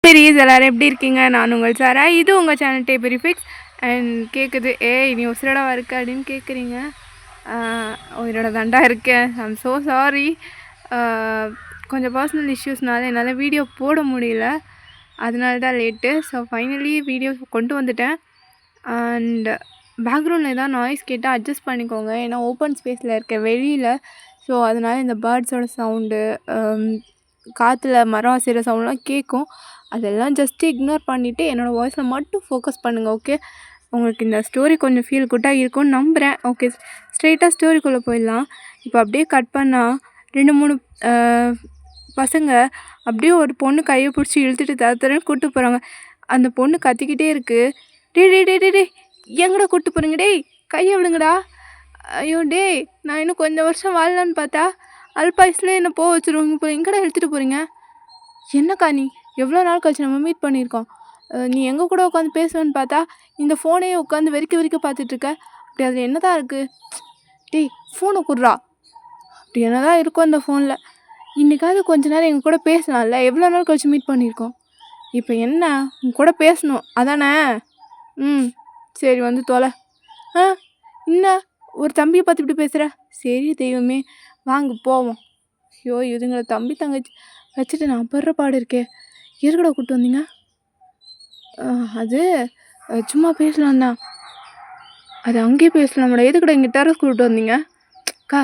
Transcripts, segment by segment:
Series எல்லாரும் எப்படி இருக்கீங்க? நான் உங்கள் சாரா. இது உங்கள் சேனல் டேபரி ஃபிக்ஸ் அண்ட் கேட்குது, ஏய் நீ உசிரோடவா இருக்க அப்படின்னு கேட்குறீங்க. உயிரோட தண்டா இருக்கேன். I'm so sorry. கொஞ்சம் பர்சனல் இஷ்யூஸ்னால என்னால் வீடியோ போட முடியல, அதனால தான் லேட்டு. ஸோ ஃபைனலி வீடியோ கொண்டு வந்துட்டேன். அண்ட் பேக்ரவுண்டில் ஏதாவது நாய்ஸ் கேட்டால் அட்ஜஸ்ட் பண்ணிக்கோங்க, ஏன்னா ஓப்பன் ஸ்பேஸில் இருக்க வெளியில். ஸோ அதனால் இந்த பேர்ட்ஸோட சவுண்டு, காற்றுல மரம் அசைகிற சவுண்ட்லாம் கேட்கும். அதெல்லாம் ஜஸ்ட்டு இக்னோர் பண்ணிவிட்டு என்னோடய வாய்ஸில் மட்டும் ஃபோக்கஸ் பண்ணுங்கள். ஓகே, உங்களுக்கு இந்த ஸ்டோரி கொஞ்சம் ஃபீல் குட்டாக இருக்கும்னு நம்புகிறேன். ஓகே, ஸ்ட்ரெயிட்டாக ஸ்டோரிக்குள்ளே போயிடலாம். இப்போ அப்படியே கட் பண்ணால் 2-3 பசங்க அப்படியே ஒரு பொண்ணு கையை பிடிச்சி இழுத்துட்டு தரன்னு கூப்பிட்டு போகிறாங்க. அந்த பொண்ணு கத்திக்கிட்டே இருக்குது, டே டே டே டே டே எங்கடா கூப்பிட்டு போகிறீங்க, டேய் கையை விடுங்கடா, ஐயோ டேய் நான் இன்னும் கொஞ்சம் வருஷம் வாழலான்னு பார்த்தா அல்பாயுஸ்லேயே என்னை போக வச்சுருவாங்க, இப்போ எங்கடா எடுத்துகிட்டு போகிறீங்க, என்னக்கா நீ எவ்வளோ நாள் கழிச்சு நம்ம மீட் பண்ணியிருக்கோம், நீ எங்கள் கூட உட்காந்து பேசுவேன்னு பார்த்தா இந்த ஃபோனையே உட்காந்து வெறிக்க பார்த்துட்ருக்க, அப்படி அதில் என்ன தான் இருக்குது, டேய் ஃபோனை குடுறா, அப்படி என்ன தான் இருக்கும் அந்த ஃபோனில், இன்றைக்காவது கொஞ்ச நேரம் எங்கள் கூட பேசலாம்ல, எவ்வளோ நாள் கழிச்சு மீட் பண்ணியிருக்கோம், இப்போ என்ன உங்க கூட பேசணும் அதானே, சரி வந்து தொலை, என்ன ஒரு தம்பியை பார்த்து இப்படி பேசுகிற, சரி தெய்வமே வாங்க போவோம், ஐயோ இதுங்களை தம்பி தங்கச்சி வச்சுட்டு நான் படுற பாடு இருக்கே, எதுக்கடா கூப்பிட்டு வந்தீங்க, அது சும்மா பேசலாம் தான், அது அங்கேயே பேசலாம்டா, எதுக்கடா இங்கே டெரஸ் கூப்பிட்டு வந்தீங்க, அக்கா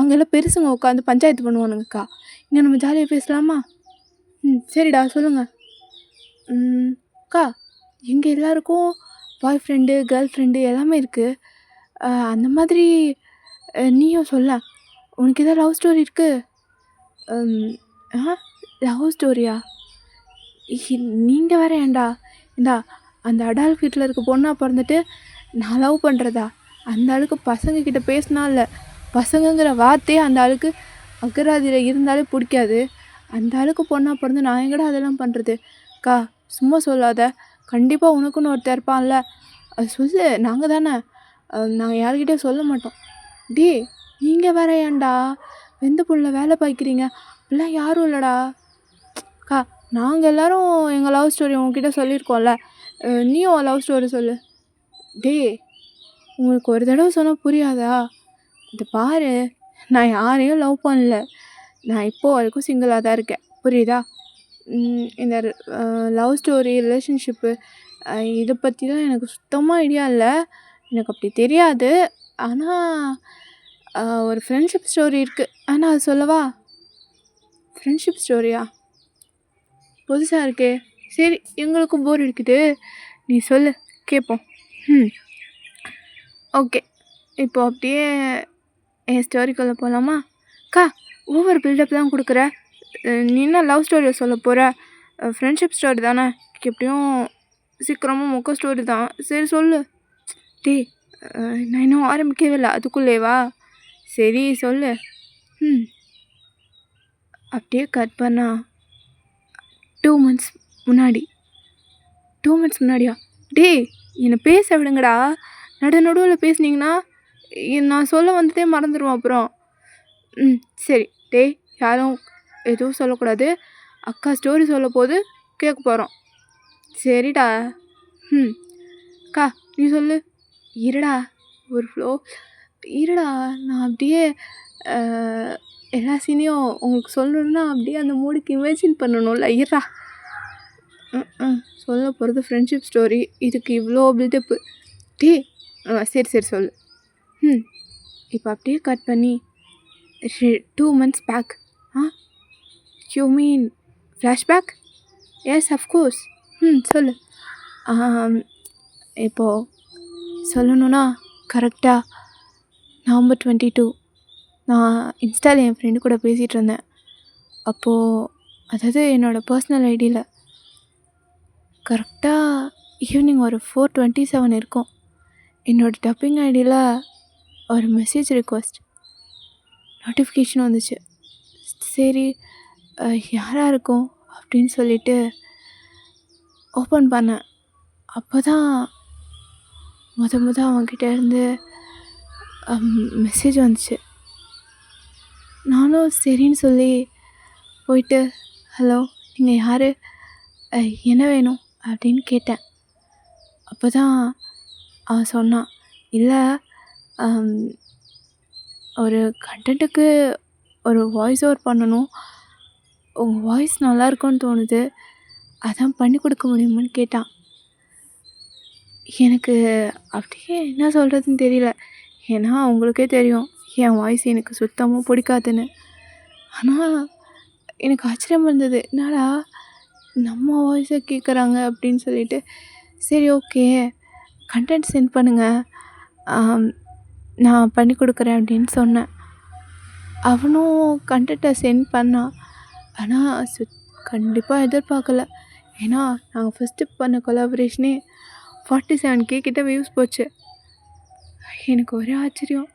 அங்கெல்லாம் பெருசுங்க உட்காந்து பஞ்சாயத்து பண்ணுவானுங்கக்கா, இங்கே நம்ம ஜாலியாக பேசலாமா, சரிடா சொல்லுங்கள், அக்கா எங்கள் எல்லாருக்கும் பாய் ஃப்ரெண்டு கேர்ள் ஃப்ரெண்டு எல்லாமே இருக்குது, அந்த மாதிரி நீயும் சொல்ல, உனக்கு எதாவது லவ் ஸ்டோரி இருக்குது, லவ் ஸ்டோரியா, நீங்கள் வேற ஏண்டா அந்த அடால்ஃப் வீட்டில் இருக்க பொண்ணாக பிறந்துட்டு நான் லவ் பண்ணுறதா, அந்த ஆளுக்கு பசங்கக்கிட்ட பேசினா இல்லை, பசங்கங்கிற வார்த்தையே அந்த ஆளுக்கு அகராதியில் இருந்தாலே பிடிக்காது, அந்த ஆளுக்கு பொண்ணாக பிறந்து நான் எங்கடா அதெல்லாம் பண்ணுறது, அக்கா சும்மா சொல்லாத, கண்டிப்பாக உனக்குன்னு ஒருத்தர் இருப்பான்ல, அது சொல்லு, நாங்கள் தானே, நாங்கள் யார்கிட்டையும் சொல்ல மாட்டோம், டே நீங்கள் வேற ஏன்டா வெந்த பொண்ணில் வேலை பார்க்குறீங்க, அப்படிலாம் யாரும் இல்லைடா, அக்கா நாங்கள் எல்லோரும் எங்கள் லவ் ஸ்டோரி உங்ககிட்ட சொல்லியிருக்கோம்ல, நீயும் லவ் ஸ்டோரி சொல்லு, டே உங்களுக்கு ஒரு தடவை சொன்னால் புரியாதா, இது பாரு நான் யாரையும் லவ் பண்ணல, நான் இப்போது வரைக்கும் சிங்கிளாக தான் இருக்கேன், புரியுதா, இந்த லவ் ஸ்டோரி ரிலேஷன்ஷிப்பு இதை பற்றிலாம் எனக்கு சுத்தமாக ஐடியா இல்லை, எனக்கு அப்படி தெரியாது, ஆனால் ஒரு ஃப்ரெண்ட்ஷிப் ஸ்டோரி இருக்குது, ஆனால் அது சொல்லவா, ஃப்ரெண்ட்ஷிப் ஸ்டோரியா புதுசாக இருக்கே, சரி எங்களுக்கும் போர் அடிக்குது, நீ சொல்லு கேட்போம், ஓகே இப்போ அப்படியே என் ஸ்டோரிக்குள்ளே போகலாமா, அக்கா ஒவ்வொரு பில்டப் தான் கொடுக்குற, நீ என்ன லவ் ஸ்டோரியை சொல்ல போகிற, ஃப்ரெண்ட்ஷிப் ஸ்டோரி தானே, எப்படியும் சீக்கிரமாக மொக்க ஸ்டோரி தான், சரி சொல்லு, டே நான் இன்னும் ஆரம்பிக்கவே இல்லை அதுக்குள்ளேவா, சரி சொல்லு, அப்படியே கட் பண்ணா 2 months முன்னாடி, 2 months முன்னாடியா, டே என்னை பேச விடுங்கடா, நடுவில் பேசுனீங்கன்னா நான் சொல்ல வந்ததே மறந்துடுவோம் அப்புறம், சரி டே யாரும் எதுவும் சொல்லக்கூடாது, அக்கா ஸ்டோரி சொல்ல போது கேட்க போகிறோம், சரிடா, அக்கா நீ சொல்லு, இருடா ஒரு ஃப்ளோ, இருடா நான் அப்படியே எல்லா சீனையும் உங்களுக்கு சொல்லணுன்னா அப்படியே அந்த மூடுக்கு இமேஜின் பண்ணணும்ல, இருடா, சொல்ல போகிறது ஃப்ரெண்ட்ஷிப் ஸ்டோரி, இதுக்கு இவ்வளோ பில்டப்பு, டே சரி சொல்லு, இப்போ அப்படியே கட் பண்ணி 2 months back, you mean flashback, yes of course, சொல்லு, இப்போது சொல்லணுன்னா கரெக்டாக November 22 நான் இன்ஸ்டாவில் என் ஃப்ரெண்டு கூட பேசிகிட்டு இருந்தேன், அப்போது அதாவது என்னோடய பர்சனல் ஐடியில் கரெக்டாக ஈவினிங் ஒரு 4:27 இருக்கும், என்னோடய டப்பிங் ஐடியில் ஒரு மெசேஜ் ரிக்வெஸ்ட் நோட்டிஃபிகேஷன் வந்துச்சு, சரி யாராக இருக்கும் அப்படின்னு சொல்லிட்டு ஓப்பன் பண்ணேன், அப்போ தான் அவங்ககிட்ட இருந்து மெசேஜ் வந்துச்சு, நானும் சரின்னு சொல்லி போயிட்டு ஹலோ நீங்கள் யார், என்ன வேணும் அப்படின்னு கேட்டேன். அப்போ தான் அவன் சொன்னான், இல்லை ஒரு கண்டென்ட்டுக்கு ஒரு வாய்ஸ் ஓவர் பண்ணணும், உங்கள் வாய்ஸ் நல்லாயிருக்குன்னு தோணுது, அதான் பண்ணி கொடுக்க முடியுமான்னு கேட்டான். எனக்கு அப்படியே என்ன சொல்கிறதுன்னு தெரியல. ஏன்னா உங்களுக்கே தெரியும் என் வாய்ஸ் எனக்கு சுத்தமாக பிடிக்காதுன்னு. ஆனால் எனக்கு ஆச்சரியமாக இருந்தது, என்னடா நம்ம வாய்ஸை கேட்குறாங்க அப்படின்னு சொல்லிட்டு, சரி ஓகே கண்டென்ட் சென்ட் பண்ணுங்கள், நான் பண்ணி கொடுக்குறேன் அப்படின்னு சொன்னேன். அவனும் கண்டென்ட்டை சென்ட் பண்ணான். ஆனால் கண்டிப்பாக எதிர்பார்க்கல. ஏன்னா நாங்கள் ஃபஸ்ட்டு பண்ண கொலாபரேஷனே 47K கிட்ட வியூஸ் போச்சு. எனக்கு ஒரே ஆச்சரியம்.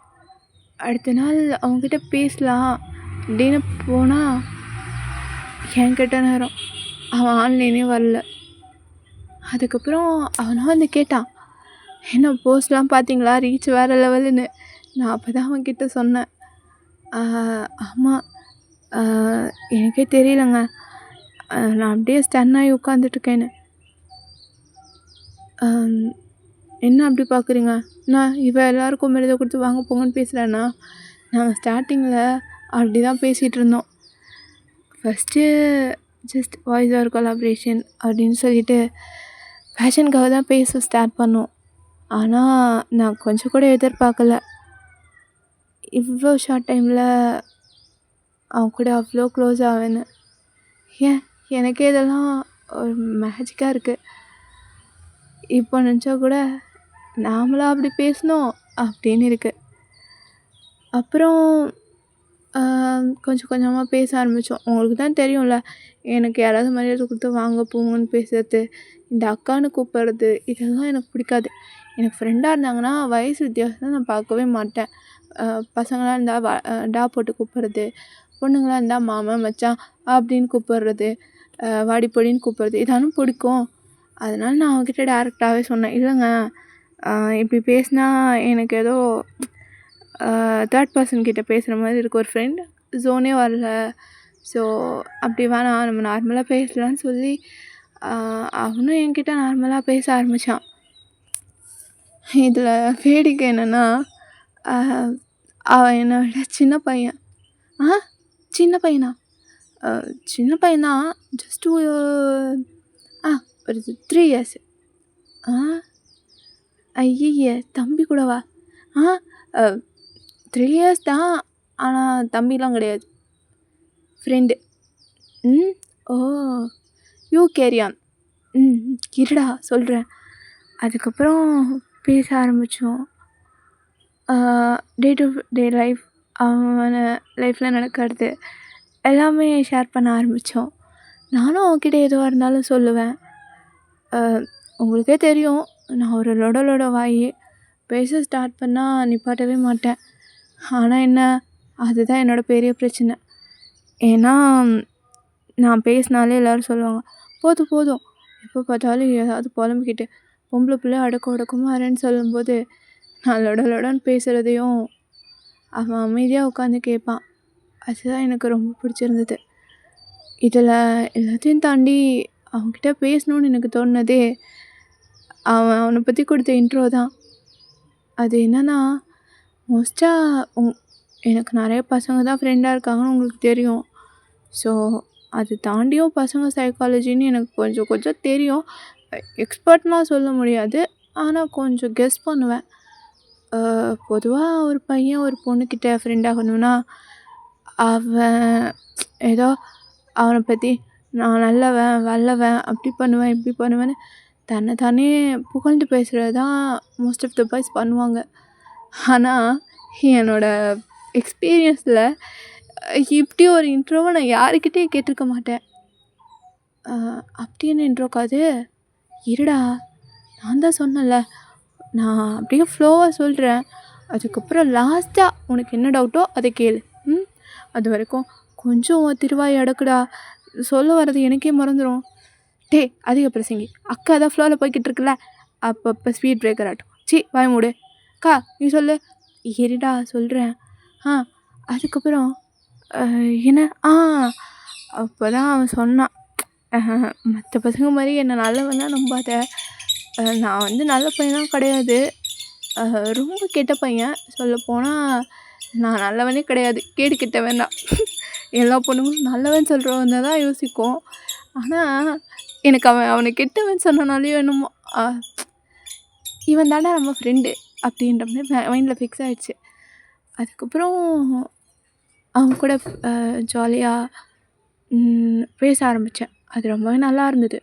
அடுத்த நாள் அவங்ககிட்ட பேசலாம் அப்படின்னு போனால் என்கிட்ட நேரம் அவன் ஆன்லைனே வரல. அதுக்கப்புறம் அவனாக வந்து கேட்டான், என்ன போஸ்ட்லாம் பார்த்தீங்களா, ரீச் வேறு லெவலுன்னு. நான் அப்போ தான் அவன்கிட்ட சொன்னேன், ஆமாம் எனக்கே தெரியலங்க, நான் அப்படியே ஸ்டன் ஆகி உட்காந்துட்ருக்கேன்னு. என்ன அப்படி பார்க்குறீங்க, நான் எல்லாருக்கும் மரியாதை கொடுத்து வாங்க போங்கன்னு பேசுகிறேன்னா? நாங்கள் ஸ்டார்டிங்கில் அப்படி தான் பேசிகிட்டு இருந்தோம். First just voice over collaboration அப்படின்னு சொல்லிட்டு ஃபேஷனுக்காக தான் பேச ஸ்டார்ட் பண்ணோம். ஆனால் நான் கொஞ்சம் கூட எதிர்பார்க்கல இவ்வளோ ஷார்ட் டைமில் அவன் கூட அவ்வளோ க்ளோஸ் ஆவேன்னு. எனக்கே இதெல்லாம் ஒரு மேஜிக்காக இருக்குது. இப்போ நினச்சா கூட நாமளாக அப்படி பேசணும் அப்படின்னு இருக்குது. அப்புறம் கொஞ்சம் கொஞ்சமாக பேச ஆரம்பித்தோம். உங்களுக்கு தான் தெரியும்ல, எனக்கு யாராவது மரியாதை கொடுத்து வாங்க போங்கன்னு பேசுறது, இந்த அக்கான்னு கூப்பிட்றது, இதெல்லாம் எனக்கு பிடிக்காது. எனக்கு ஃப்ரெண்டாக இருந்தாங்கன்னா வயசு வித்தியாசம் நான் பார்க்கவே மாட்டேன். பசங்களாக இருந்தால் டா போட்டு கூப்பிட்றது, பொண்ணுங்களாக இருந்தால் மாமா மச்சான் அப்படின்னு கூப்பிட்றது, வாடி பொடின்னு கூப்பிட்றது, இதானும் பிடிக்கும். அதனால் நான் அவங்ககிட்ட டேரெக்டாகவே சொன்னேன், இல்லைங்க இப்படி பேசினா எனக்கு ஏதோ தேர்ட் பர்சன் கிட்ட பேசுகிற மாதிரி இருக்குது, ஒரு ஃப்ரெண்ட் ஜோனே வரல, ஸோ அப்படி வேணாம், நம்ம நார்மலாக பேசலான்னு சொல்லி அவனும் என்கிட்ட நார்மலாக பேச ஆரம்பித்தான். இதில் வேடிக்கை என்னென்னா, அவன் என்னை விட சின்ன பையன். சின்ன பையனா? சின்ன பையன்தான், ஜஸ்ட் ஒரு 3 இயர்ஸ். ஐய தம்பி கூடவா? 3 இயர்ஸ் தான், ஆனால் தம்பிலாம் கிடையாது, friend. Oh you carry on. இருடா சொல்கிறேன். அதுக்கப்புறம் பேச ஆரம்பித்தோம். டே டு டே லைஃப், அவன் லைஃப்பில் நடக்கிறது எல்லாமே ஷேர் பண்ண ஆரம்பித்தோம். நானும் அவன்கிட்ட எதுவாக இருந்தாலும் சொல்லுவேன். உங்களுக்கே தெரியும், நான் ஒரு லொட வாய், பேச ஸ்டார்ட் பண்ணால் நிப்பாட்டவே மாட்டேன். ஆனால் என்ன, அதுதான் என்னோடய பெரிய பிரச்சனை. ஏன்னா நான் பேசினாலே எல்லோரும் சொல்லுவாங்க, போதும் எப்போ பார்த்தாலும் ஏதாவது புலம்பிக்கிட்டு பொம்பளை பிள்ளை அடக்கமாக இருன்னு சொல்லும்போது நான் லொடன்னு பேசுகிறதையும் அவன் அமைதியாக உட்காந்து கேட்பான். அதுதான் எனக்கு ரொம்ப பிடிச்சிருந்தது. இதில் எல்லாத்தையும் தாண்டி அவன்கிட்ட பேசணுன்னு எனக்கு தோணுனதே அவனை பற்றி கொடுத்த இன்ட்ரோ தான். அது என்னென்னா, மோஸ்ட்டாக எனக்கு நிறைய பசங்க தான் ஃப்ரெண்டாக இருக்காங்கன்னு உங்களுக்கு தெரியும். ஸோ அது தாண்டியும் பசங்க சைக்காலஜின்னு எனக்கு கொஞ்சம் தெரியும். எக்ஸ்பர்ட்னால் சொல்ல முடியாது, ஆனால் கொஞ்சம் கெஸ் பண்ணுவேன். பொதுவாக ஒரு பையன் ஒரு பொண்ணுக்கிட்ட ஃப்ரெண்ட் ஆகணும்னா அவன் ஏதோ அவனை பற்றி நான் நல்லவன் வல்லவன் அப்படி பண்ணுவேன் இப்படி பண்ணுவேன்னு தானே புகழ்ந்து பேசுகிறது தான் மோஸ்ட் ஆஃப் த பாய்ஸ் பண்ணுவாங்க. ஆனால் என்னோடய எக்ஸ்பீரியன்ஸில் இப்படி ஒரு இன்ட்ரோவை நான் யாருக்கிட்டேயும் கேட்டிருக்க மாட்டேன். அப்படி என்ன இன்ட்ரோக்காது, இருடா நான் தான் சொன்னேன்ல, நான் அப்படியே ஃப்ளோவாக சொல்கிறேன், அதுக்கப்புறம் லாஸ்ட்டாக உனக்கு என்ன டவுட்டோ அதை கேளு. அது வரைக்கும் கொஞ்சம் திருவாய் அடக்குடா, சொல்ல வர்றது எனக்கே மறந்துடும். அதிக பிரசங்கி, அக்கா தான் ஃப்ளோவில் போய்கிட்டு இருக்குல்ல, அப்பப்போ ஸ்பீட் பிரேக்கர் ஆட்டும். வாய் மூடு அக்கா, நீ சொல்லு. இருடா சொல்கிறேன். அதுக்கப்புறம் என்ன அப்போ தான் அவன் சொன்னான், மற்ற பசங்க மாதிரி என்னை நல்லவன்லாம் நம்பாத. நான் வந்து நல்ல பையன்லாம் கிடையாது. ரொம்ப கெட்ட பையன். சொல்லப்போனால் நான் நல்லவனே கிடையாது, கேடு கெட்டவன் தான். எல்லா பொண்ணுங்களும் நல்லவன் சொல்கிறவங்க தான் யோசிக்கும். ஆனால் எனக்கு அவனை கெட்டவன் சொன்னனாலேயோ என்னமோ இவன் தாண்டா நம்ம ஃப்ரெண்டு அப்படின்ற மாதிரி மைண்டில் ஃபிக்ஸ் ஆகிடுச்சு. அதுக்கப்புறம் அவங்க கூட ஜாலியாக பேச ஆரம்பித்தேன். அது ரொம்பவே நல்லா இருந்தது.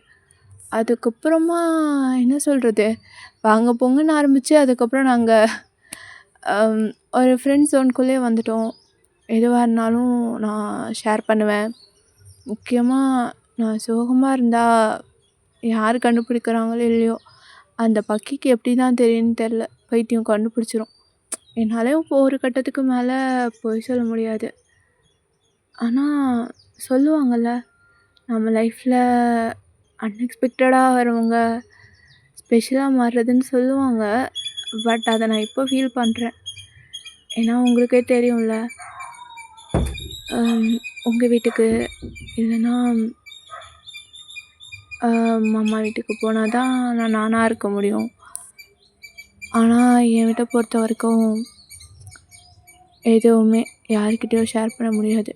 அதுக்கப்புறமா என்ன சொல்கிறது, வாங்க போங்கன்னு ஆரம்பித்து அதுக்கப்புறம் நாங்கள் ஒரு ஃப்ரெண்ட் ஜோனுக்குள்ளேயே வந்துட்டோம். எதுவாக இருந்தாலும் நான் ஷேர் பண்ணுவேன். முக்கியமாக நான் சோகமாக இருந்தால் யார் கண்டுபிடிக்கிறாங்களோ இல்லையோ, அந்த பக்கிக்கு எப்படி தான் தெரியும்னு தெரில, பைத்தியம் கண்டுபிடிச்சிரும். என்னாலே இப்போ ஒரு கட்டத்துக்கு மேலே பொய் சொல்ல முடியாது. ஆனால் சொல்லுவாங்கள்ல, நம்ம லைஃப்பில் அன்எக்ஸ்பெக்டடாக வரவங்க ஸ்பெஷலாக மாறுறதுன்னு சொல்லுவாங்க. பட் அதை நான் இப்போ ஃபீல் பண்ணுறேன். ஏன்னா உங்களுக்கே தெரியும்ல, உங்கள் வீட்டுக்கு இல்லைன்னா மாமா வீட்டுக்கு போனால் தான் நான் நானாக இருக்க முடியும். ஆனால் என் வீட்டை பொறுத்த வரைக்கும் எதுவுமே யார்கிட்டேயும் ஷேர் பண்ண முடியாது.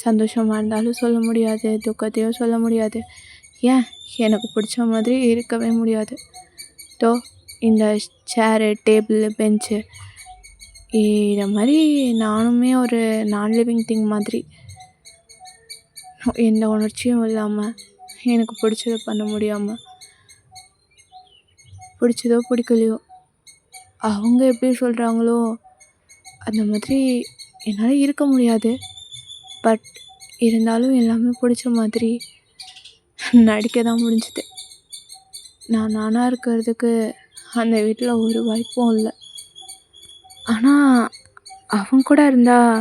சந்தோஷமாக இருந்தாலும் சொல்ல முடியாது, துக்கத்தையும் சொல்ல முடியாது. ஏன் எனக்கு பிடிச்ச மாதிரி இருக்கவே முடியாது. இந்த சேரு, டேபிள், பெஞ்சு இதை மாதிரி நானுமே ஒரு நான் லிவிங் திங் மாதிரி, எந்த உணர்ச்சியும் இல்லாமல் எனக்கு பிடிச்சதை பண்ண முடியாமல், பிடிச்சதோ பிடிக்கலையோ அவங்க எப்படி சொல்கிறாங்களோ அந்த மாதிரி என்னால் இருக்க முடியாது. பட் இருந்தாலும் எல்லாமே பிடிச்ச மாதிரி நடிக்க தான் முடிஞ்சுது. நான் நானாக இருக்கிறதுக்கு அந்த வீட்டில் ஒரு வாய்ப்பும் இல்லை. ஆனால் அவங்க கூட இருந்தால்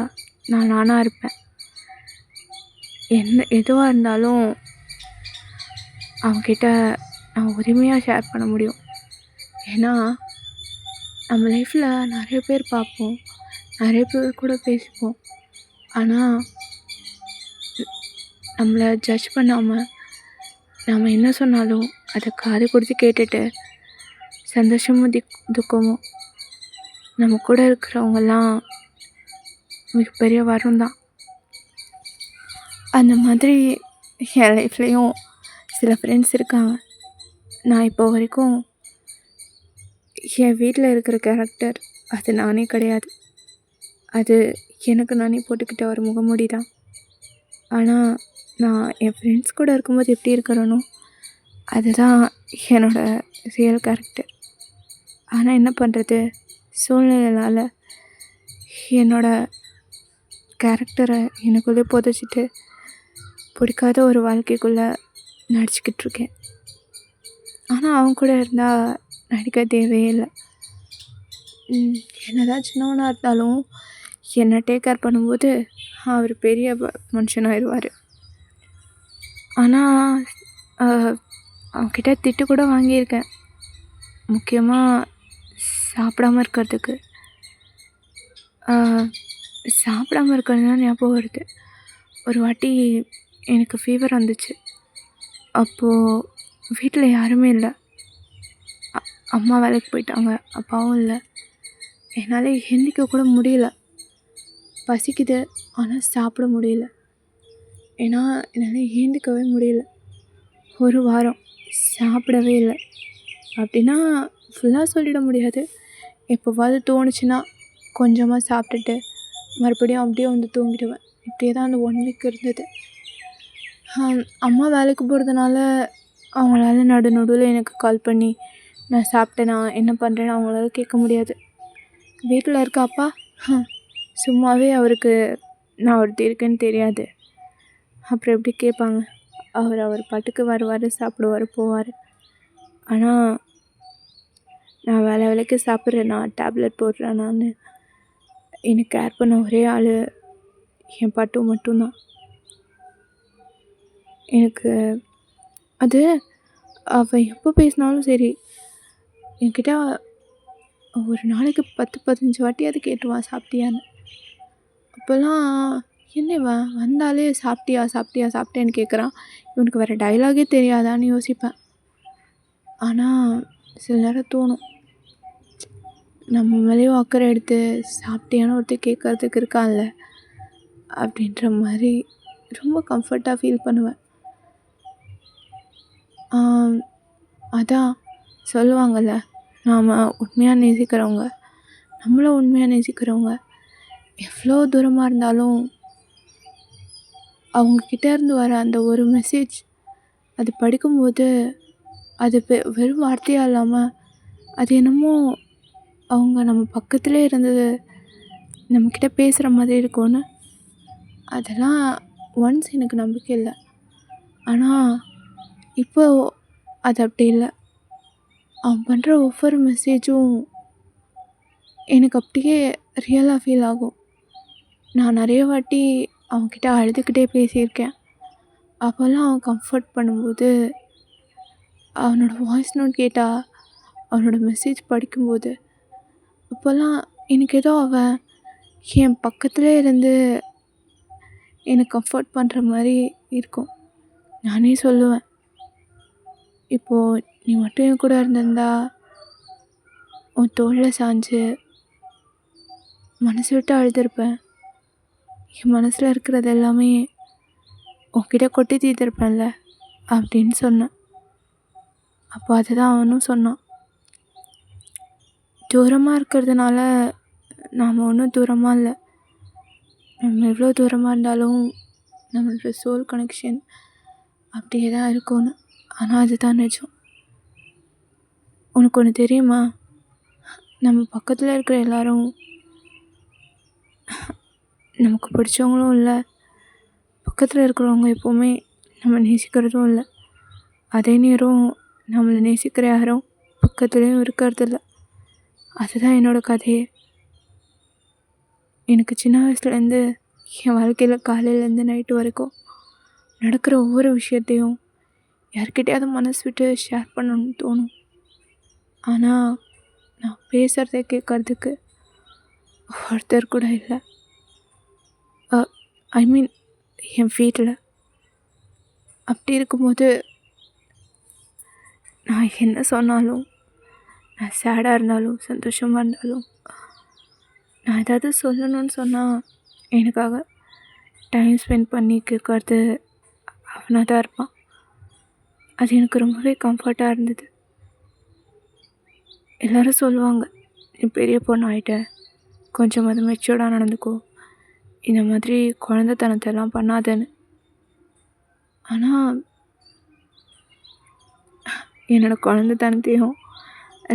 நான் நானாக இருப்பேன். எதுவாக இருந்தாலும் அவங்கக்கிட்ட நான் உரிமையாக ஷேர் பண்ண முடியும். ஏன்னா நம்ம லைஃப்பில் நிறைய பேர் பார்ப்போம், நிறைய பேர் கூட பேசிப்போம். ஆனால் நம்மளை ஜட்ஜ் பண்ணாமல் நம்ம என்ன சொன்னாலும் அதை காது கொடுத்து கேட்டுட்டு சந்தோஷமும் துக்கமும் நம்ம கூட இருக்கிறவங்கெல்லாம் மிகப்பெரிய வரம் தான். அந்த மாதிரி என் லைஃப்லேயும் சில ஃப்ரெண்ட்ஸ் இருக்காங்க. நான் இப்போ வரைக்கும் என் வீட்டில் இருக்கிற கேரக்டர் அது நானே கிடையாது. அது எனக்கு நானே போட்டுக்கிட்ட ஒரு முகமூடி தான். ஆனால் நான் என் ஃப்ரெண்ட்ஸ் கூட இருக்கும்போது எப்படி இருக்கிறேனோ அதுதான் என்னோடய ரியல் கேரக்டர். ஆனால் என்ன பண்ணுறது, சூழ்நிலையால் என்னோடய கேரக்டரை எனக்குள்ளே புதைச்சிட்டு பிடிக்காத ஒரு வாழ்க்கைக்குள்ளே நடிச்சிக்கிட்டு இருக்கேன். ஆனால் அவங்க கூட இருந்தால் நடிக்க தேவையே இல்லை. என்னதான் சின்னவனாக இருந்தாலும் என்னை டேக் கேர் பண்ணும்போது அவர் பெரிய மனுஷனாகிடுவார். ஆனால் அவங்கக்கிட்ட திட்டு கூட வாங்கியிருக்கேன், முக்கியமாக சாப்பிடாமல் இருக்கிறதுக்கு. சாப்பிடாமல் இருக்கிறது தான் ஞாபகம் வருது. ஒரு வாட்டி எனக்கு ஃபீவர் வந்துச்சு. அப்போது வீட்டில் யாருமே இல்லை. அம்மா வேலைக்கு போயிட்டாங்க, அப்பாவும் இல்லை. என்னால் எழுந்திரிக்க கூட முடியல. பசிக்குது ஆனால் சாப்பிட முடியல. ஏன்னா என்னால் எழுந்திரிக்கவே முடியல. ஒரு வாரம் சாப்பிடவே இல்லை. அப்படின்னா ஃபுல்லாக சொல்லிட முடியாது. எப்போவாவது தோணுச்சுன்னா கொஞ்சமாக சாப்பிட்டுட்டு மறுபடியும் அப்படியே வந்து தூங்கிடுவேன். இப்படியே தான் அந்த 1 வீக் இருந்தது. அம்மா வேலைக்கு போகிறதுனால அவங்களால நடுவில் எனக்கு கால் பண்ணி நான் சாப்பிட்டேனா என்ன பண்ணுறேன்னு அவங்களால கேட்க முடியாது. வீட்டில் இருக்க அப்பா சும்மாவே அவருக்கு நான் ஒருத்தி இருக்கேன்னு தெரியாது. அப்புறம் எப்படி கேட்பாங்க? அவர் பாட்டுக்கு வருவார், சாப்பிடுவார், போவார். ஆனால் நான் வேலைக்கு சாப்பிட்றேன், நான் டேப்லெட் போடுறேன், நான் எனக்கு கேர் பண்ண ஒரே ஆள் என் பாட்டு மட்டும்தான். எனக்கு அது அவள் எப்போ பேசினாலும் சரி என்கிட்ட ஒரு நாளைக்கு 10-15 வாட்டி அது கேட்டுருவான், சாப்பிட்டியான்னு. அப்போல்லாம் என்ன இவன் வந்தாலே சாப்பிட்டியா சாப்பிட்டியா சாப்பிட்டேன்னு கேட்குறான், இவனுக்கு வேறு டைலாகே தெரியாதான்னு யோசிப்பேன். ஆனால் சில நேரம் தோணும், நம்ம மேலேயும் அக்கறை எடுத்து சாப்பிட்டியான்னு ஒருத்தர் கேட்குறதுக்கு இருக்கான்ல அப்படின்ற மாதிரி ரொம்ப கம்ஃபர்ட்டாக ஃபீல் பண்ணுவேன். அதான் சொல்லுவாங்கள்ல, நாம் உண்மையாக நேசிக்கிறவங்க, நம்மளும் உண்மையாக நேசிக்கிறவங்க எவ்வளோ தூரமாக இருந்தாலும் அவங்கக்கிட்ட இருந்து வர அந்த ஒரு மெசேஜ் அது படிக்கும்போது அது வெறும் வார்த்தையாக இல்லாமல் அது என்னமோ அவங்க நம்ம பக்கத்துலேயே இருந்தது நம்மக்கிட்ட பேசுகிற மாதிரி இருக்கும்னு, அதெல்லாம் ஒன்ஸ் எனக்கு நம்பிக்கை இல்லை. ஆனால் இப்போ அது அப்படி இல்லை. அவன் பண்ணுற ஒவ்வொரு மெசேஜும் எனக்கு அப்படியே ரியலாக ஃபீல் ஆகும். நான் நிறைய வாட்டி அவன்கிட்ட அழுதுகிட்டே பேசியிருக்கேன். அப்போல்லாம் அவன் கம்ஃபர்ட் பண்ணும்போது, அவனோட வாய்ஸ் நோட் கேட்டால், அவனோட மெசேஜ் படிக்கும்போது, அப்போல்லாம் எனக்கு ஏதோ அவன் என் பக்கத்துலேயே இருந்து என்னை கம்ஃபர்ட் பண்ணுற மாதிரி இருக்கும். நானே சொல்லுவேன், இப்போது நீ மட்டும் என் கூட இருந்திருந்தா உன் தோளில் சாஞ்சு மனசு விட்டு அழுதுருப்பேன். என் மனசில் இருக்கிறது எல்லாமே உன்கிட்ட கொட்டி தீர்த்திருப்பேன்ல அப்படின்னு சொன்னேன். அப்போ அதுதான் அவனும் சொன்னான், தூரமாக இருக்கிறதுனால நாம் ஒன்றும் தூரமாக இல்லை, நம்ம எவ்வளோ தூரமாக இருந்தாலும் நம்மளோட சோல் கனெக்ஷன் அப்படியே தான் இருக்கும்னு. ஆனால் அதுதான் நிஜம். உனக்கு ஒன்று தெரியுமா, நம்ம பக்கத்தில் இருக்கிற எல்லாரும் நமக்கு பிடிச்சவங்களும் இல்லை, பக்கத்தில் இருக்கிறவங்க எப்போவுமே நம்ம நேசிக்கிறதும் இல்லை. அதே நேரம் நம்மளை நேசிக்கிற யாரும் பக்கத்துலேயும் இருக்கிறதில்ல. அதுதான் என்னோடய கதையே. எனக்கு சின்ன வயசுலேருந்து என் வாழ்க்கையில் காலையிலேருந்து நைட்டு வரைக்கும் நடக்கிற ஒவ்வொரு விஷயத்தையும் யார்கிட்டையாவது மனசு விட்டு ஷேர் பண்ணணும்னு தோணும். ஆனால் நான் பேசுகிறத கேட்குறதுக்கு ஒருத்தர் கூட இல்லை. ஐ மீன் என் வீட்டில். அப்படி இருக்கும்போது நான் என்ன சொன்னாலும், நான் சேடாக இருந்தாலும் சந்தோஷமாக இருந்தாலும், நான் ஏதாவது சொல்லணும்னு சொன்னால் எனக்காக டைம் ஸ்பெண்ட் பண்ணி கேட்குறது அவனாக தான் இருப்பான். அது எனக்கு ரொம்பவே கம்ஃபர்ட்டாக இருந்தது. எல்லோரும் சொல்லுவாங்க, நீ பெரிய பொண்ணு ஆகிட்ட, கொஞ்சம் அது மெச்சூர்டாக நடந்துக்கோ, இந்த மாதிரி குழந்தைத்தனத்தெல்லாம் பண்ணாதேன்னு. ஆனால் என்னோடய குழந்தைத்தனத்தையும்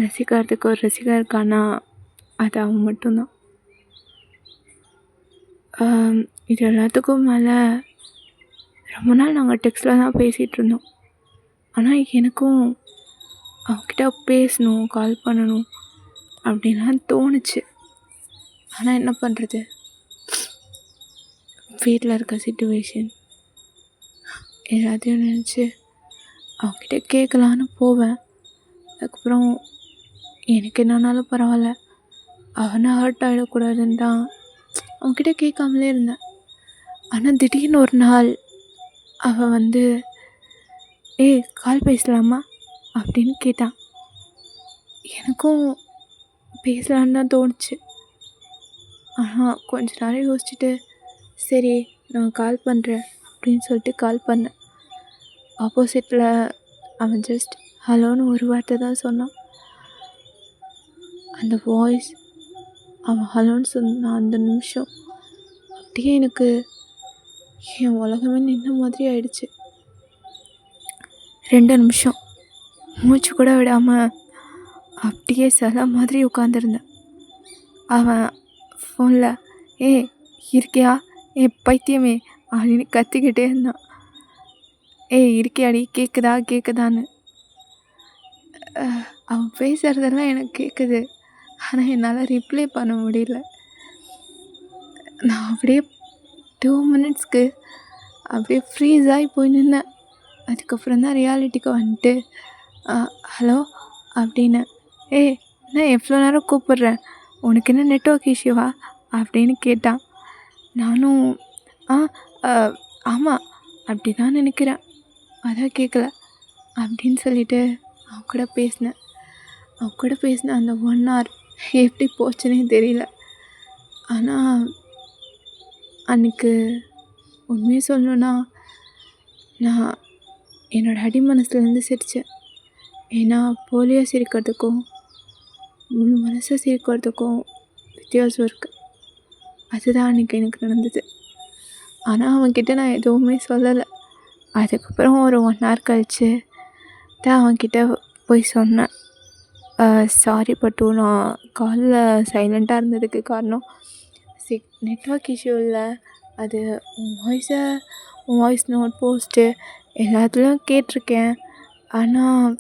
ரசிக்கிறதுக்கு ஒரு ரசிகர் இருக்கான்னா அது அவன் மட்டும்தான். இது எல்லாத்துக்கும் மேலே ரொம்ப நாள் நாங்கள் டெக்ஸ்ட்டில் தான் பேசிகிட்டு இருந்தோம். ஆனால் எனக்கும் அவன்கிட்ட பேசணும், கால் பண்ணணும் அப்படின்லாம் தோணுச்சு. ஆனால் என்ன பண்ணுறது, வீட்டில் இருக்க சிச்சுவேஷன் எல்லாத்தையும் நினச்சி அவன்கிட்ட கேட்கலான்னு போவேன். அதுக்கப்புறம் எனக்கு என்னன்னாலும் பரவாயில்ல, அவனை ஹர்ட் ஆகிடக்கூடாதுன்னு தான் அவன்கிட்ட கேட்காமலே இருந்தேன். ஆனால் திடீர்னு ஒரு நாள் அவன் வந்து, கால் பேசலாமா அப்படின்னு கேட்டான். எனக்கும் பேசலான்னு தான் தோணுச்சு. ஆனால் கொஞ்ச நேரம் யோசிச்சுட்டு, சரி நான் கால் பண்ணுறேன் அப்படின்னு சொல்லிட்டு கால் பண்ணேன். ஆப்போசிட்டில் அவன் ஜஸ்ட் ஹலோன்னு ஒரு வார்த்தை தான் சொன்னான். அந்த வாய்ஸ், அவன் ஹலோன்னு சொன்ன அந்த நிமிஷம் அப்படியே எனக்கு என் உலகமே நின்ன மாதிரி ஆயிடுச்சு. 2 நிமிஷம் மூச்சு கூட விடாமல் அப்படியே சில மாதிரி உட்காந்துருந்தேன். அவன் ஃபோனில் இருக்கியா, பைத்தியமே அப்படின்னு கத்திக்கிட்டே இருந்தான். இருக்கியாடி, கேட்குதான்னு. அவன் பேசுகிறதெல்லாம் எனக்கு கேட்குது, ஆனால் என்னால் ரிப்ளை பண்ண முடியல. நான் அப்படியே 2 மினிட்ஸ்க்கு அப்படியே ஃப்ரீஸ் ஆகி போய் நின்னேன். அதுக்கப்புறம் தான் ரியாலிட்டிக்கு வந்துட்டு ஹலோ அப்படின்னு, நான் எவ்வளோ நேரம் கூப்பிட்றேன், உனக்கு என்ன நெட்வொர்க் இஷ்யூவா அப்படின்னு கேட்டான். நானும் ஆ ஆமாம் அப்படி தான் நினைக்கிறேன், அதான் கேட்கல அப்படின்னு சொல்லிட்டு அவன் கூட பேசின அந்த 1 hour எப்படி போச்சுன்னே தெரியல. ஆனால் அன்றைக்கு உண்மையை சொல்லணுன்னா நான் என்னோடய அடி மனசுலேருந்து சிரித்தேன். ஏன்னா போலியாக சிரிக்கிறதுக்கும் முழு மனசை சிரிக்கிறதுக்கும் வித்தியாசம் இருக்குது. அதுதான் அன்றைக்கி எனக்கு நடந்தது. ஆனால் அவன்கிட்ட நான் எதுவுமே சொல்லலை. அதுக்கப்புறம் ஒரு 1 hour கழித்து தான் அவன்கிட்ட போய் சொன்னேன். சாரி பட்டு, நான் காலில் சைலண்ட்டாக இருந்ததுக்கு காரணம் நெட்வொர்க் இஷ்யூ இல்லை. அது உன் வாய்ஸ் நோட் போஸ்ட்டு எல்லாத்துலேயும் கேட்டிருக்கேன். ஆனால்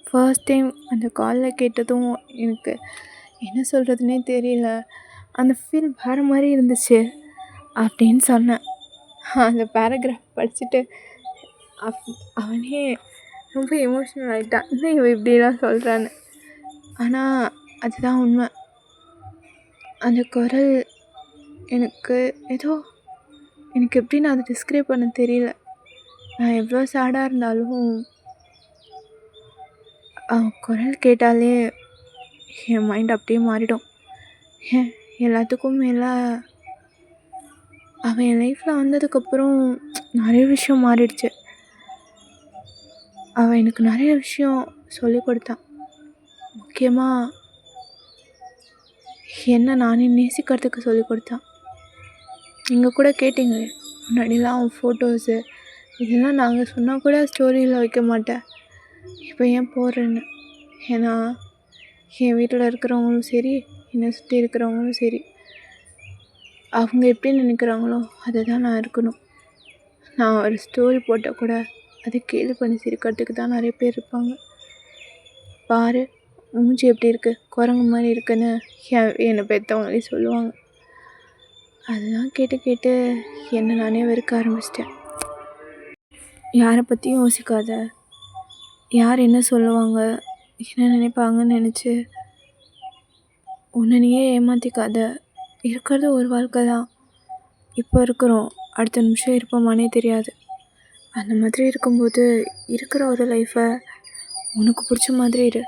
ஃபர்ஸ்ட் டைம் அந்த காலில் கேட்டதும் எனக்கு என்ன சொல்கிறதுனே தெரியல. அந்த ஃபீல் வேறு மாதிரி இருந்துச்சு அப்படின்னு சொன்னேன். அந்த பேராகிராஃப் படிச்சுட்டு அவனே ரொம்ப எமோஷ்னல் ஆகிட்டான். இன்னும் இவன் இப்படிலாம் சொல்கிறான்னு. ஆனால் அதுதான் உண்மை. அந்த குரல் எனக்கு எப்படி நான் அதை டிஸ்கிரைப் பண்ண தெரியல. நான் எவ்வளோ சேடாக இருந்தாலும் அவன் குரல் கேட்டாலே என் மைண்ட் அப்படியே மாறிடும். எல்லாத்துக்கும் மேலே அவன் என் லைஃப்பில் வந்ததுக்கப்புறம் நிறைய விஷயம் மாறிடுச்சு. அவன் எனக்கு நிறைய விஷயம் சொல்லிக் கொடுத்தான். முக்கியமாக என்ன நானே நேசிக்கிறதுக்கு சொல்லிக் கொடுத்தான். நீங்கள் கூட கேட்டிங்களே முன்னாடிலாம் அவன் ஃபோட்டோஸு இதெல்லாம் நாங்கள் சொன்னால் கூட ஸ்டோரியில் வைக்க மாட்டேன், இப்போ ஏன் போடுறேன்னு. ஏன்னா என் வீட்டில் இருக்கிறவங்களும் சரி, என்னை சுற்றி இருக்கிறவங்களும் சரி, அவங்க எப்படி நினைக்கிறாங்களோ அதை தான் நான் இருக்கணும். நான் ஒரு ஸ்டோரி போட்டால் கூட அதை கேலி பண்ணி சிரிக்கிறதுக்கு தான் நிறைய பேர் இருப்பாங்க. பாரு மூஞ்சி எப்படி இருக்குது, குரங்கு மாதிரி இருக்குன்னு என்னை பெற்றவங்களே சொல்லுவாங்க. அதெல்லாம் கேட்டு என்னை நானே வெறுக்க ஆரம்பிச்சிட்டேன். யாரை பற்றியும் யோசிக்காத, யார் என்ன சொல்லுவாங்க, என்ன நினைப்பாங்கன்னு நினச்சி உன்னை நீயே ஏமாற்றிக்காத. இருக்கிறது ஒரு வாழ்க்கை தான். இப்போ இருக்கிறோம், அடுத்த நிமிஷம் இருப்போமானே தெரியாது. அந்த மாதிரி இருக்கும்போது இருக்கிற ஒரு லைஃப்பை உனக்கு பிடிச்ச மாதிரி இரு.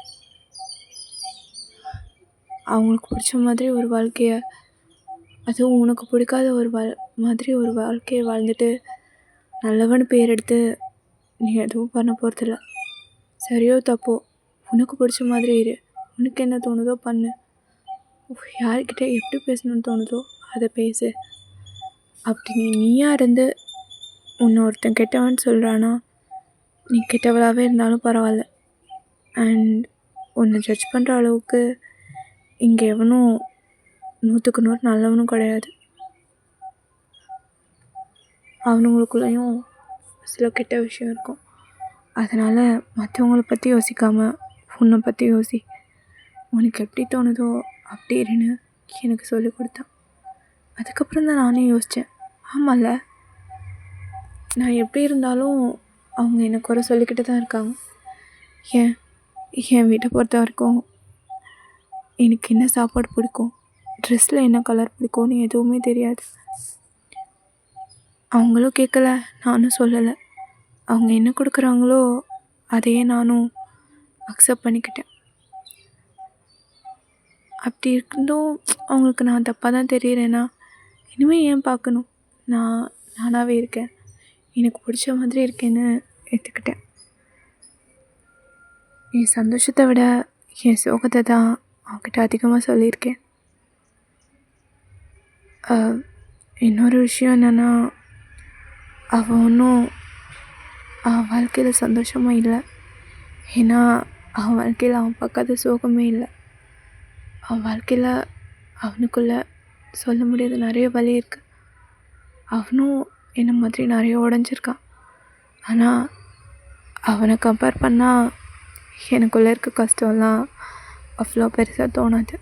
அவங்களுக்கு பிடிச்ச மாதிரி ஒரு வாழ்க்கையை, அதுவும் உனக்கு பிடிக்காத ஒரு மாதிரி ஒரு வாழ்க்கையை வாழ்ந்துட்டு நல்லவன்னு பேர் எடுத்து நீ எதுவும் பண்ண போகிறதில்ல. சரியோ தப்போ உனக்கு பிடிச்ச மாதிரி இரு. உனக்கு என்ன தோணுதோ பண்ணு. யார்கிட்ட எப்படி பேசணும்னு தோணுதோ அதை பேசு. அப்படி நீயாக இருந்து உன்னை ஒருத்தன் கெட்டவன்னு சொல்கிறானா, நீ கெட்டவளாகவே இருந்தாலும் பரவாயில்ல. அண்ட் உன்னை ஜட்ஜ் பண்ணுற அளவுக்கு இங்கே எவனும் 100க்கு 100 நல்லவனும் கிடையாது. அவனுங்களுக்குள்ளேயும் சில கெட்ட விஷயம் இருக்கும். அதனால் மற்றவங்கள பற்றி யோசிக்காமல் உன்னை பற்றி யோசி. உனக்கு எப்படி தோணுதோ அப்படி இருன்னு எனக்கு சொல்லிக் கொடுத்தான். அதுக்கப்புறம் தான் நானே யோசித்தேன், ஆமாம்ல, நான் எப்படி இருந்தாலும் அவங்க என்னை குறை சொல்லிக்கிட்டு தான் இருக்காங்க. என் வீட்டை பொறுத்த வரைக்கும் எனக்கு என்ன சாப்பாடு பிடிக்கும், ட்ரெஸ்ஸில் என்ன கலர் பிடிக்கும்னு எதுவுமே தெரியாது. அவங்களும் கேட்கல, நானும் சொல்லலை. அவங்க என்ன கொடுக்குறாங்களோ அதையே நானும் அக்செப்ட் பண்ணிக்கிட்டேன். அப்படி இருந்தும் அவங்களுக்கு நான் தப்பாக தான் தெரிகிறேன்னா இனிமேல் ஏன் பார்க்கணும். நானாகவே இருக்கேன், எனக்கு பிடிச்ச மாதிரி இருக்கேன்னு ஏற்றுக்கிட்டேன். என் சந்தோஷத்தை விட என் சோகத்தை தான் அவங்ககிட்ட அதிகமாக சொல்லியிருக்கேன். இன்னொரு விஷயம் என்னென்னா, அவன் ஒன்றும் அவன் வாழ்க்கையில் சந்தோஷமாக இல்லை. ஏன்னா அவன் வாழ்க்கையில் அவன் பார்க்காத சோகமே இல்லை. அவன் வாழ்க்கையில் அவனுக்குள்ளே சொல்ல முடியாத நிறைய வலி இருக்குது. அவனும் என்ன மாதிரி நிறைய உடஞ்சிருக்கான். ஆனால் அவனை கம்பேர் பண்ணால் எனக்குள்ளே இருக்க கஷ்டம்லாம் அவ்வளோ பெருசாக தோணாது.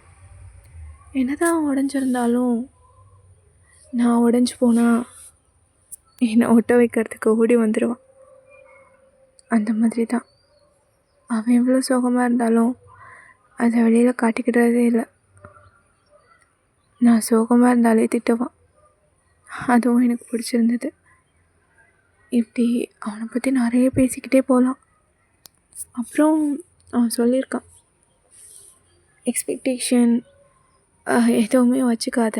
என்ன தான் உடஞ்சிருந்தாலும் நான் உடஞ்சி போனால் என்னை ஒட்ட வைக்கிறதுக்கு ஓடி வந்துடுவான். அந்த மாதிரி தான் அவன் எவ்வளோ சோகமாக இருந்தாலும் அதை வெளியில் காட்டிக்கிட்டதே இல்லை. நான் சோகமாக இருந்தாலே திட்டுவான். அதுவும் எனக்கு பிடிச்சிருந்தது. இப்படி அவனை பற்றி நிறைய பேசிக்கிட்டே போகலாம். அப்புறம் அவன் சொல்லியிருக்கான், எக்ஸ்பெக்டேஷன் எதுவுமே வச்சுக்காத,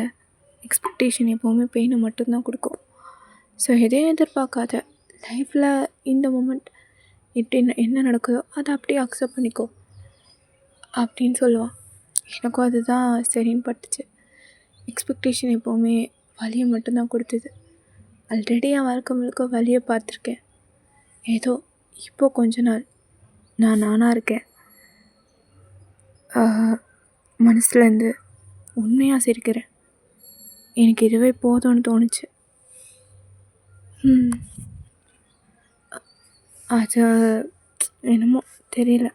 எக்ஸ்பெக்டேஷன் எப்போவுமே பெயினை மட்டும்தான் கொடுக்கும். ஸோ எதையும் எதிர்பார்க்காத, லைஃப்பில் இந்த மூமெண்ட் இப்படி என்ன நடக்குதோ அதை அப்படியே அக்செப்ட் பண்ணிக்கோ அப்படின்னு சொல்லுவான். எனக்கும் அதுதான் சரின்னு பட்டுச்சு. எக்ஸ்பெக்டேஷன் எப்போவுமே வலியை மட்டும்தான் கொடுத்தது. ஆல்ரெடி என் வாழ்க்கை முழுக்க வலியை பார்த்துருக்கேன். ஏதோ இப்போ கொஞ்ச நாள் நான் நானாக இருக்கேன். மனசுலேருந்து உண்மையாக சிரிக்கிறேன். எனக்கு இதுவே போதும்னு தோணுச்சு. அது என்னமோ தெரியல,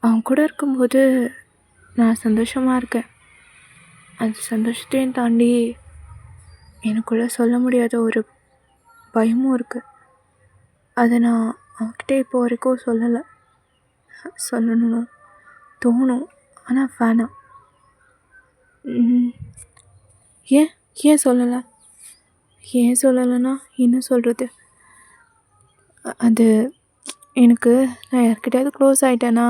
அவன் கூட இருக்கும்போது நான் சந்தோஷமாக இருக்கேன். அந்த சந்தோஷத்தையும் தாண்டி எனக்குள்ளே சொல்ல முடியாத ஒரு பயமும் இருக்குது. அதை நான் அவன்கிட்ட இப்போ வரைக்கும் சொல்லலை. சொல்லணும்னு தோணும், ஆனால் வேணாம். ஏன் சொல்லலைன்னா என்ன சொல்கிறது? அது எனக்கு நான் யார்கிட்டயாவது க்ளோஸ் ஆகிட்டேன்னா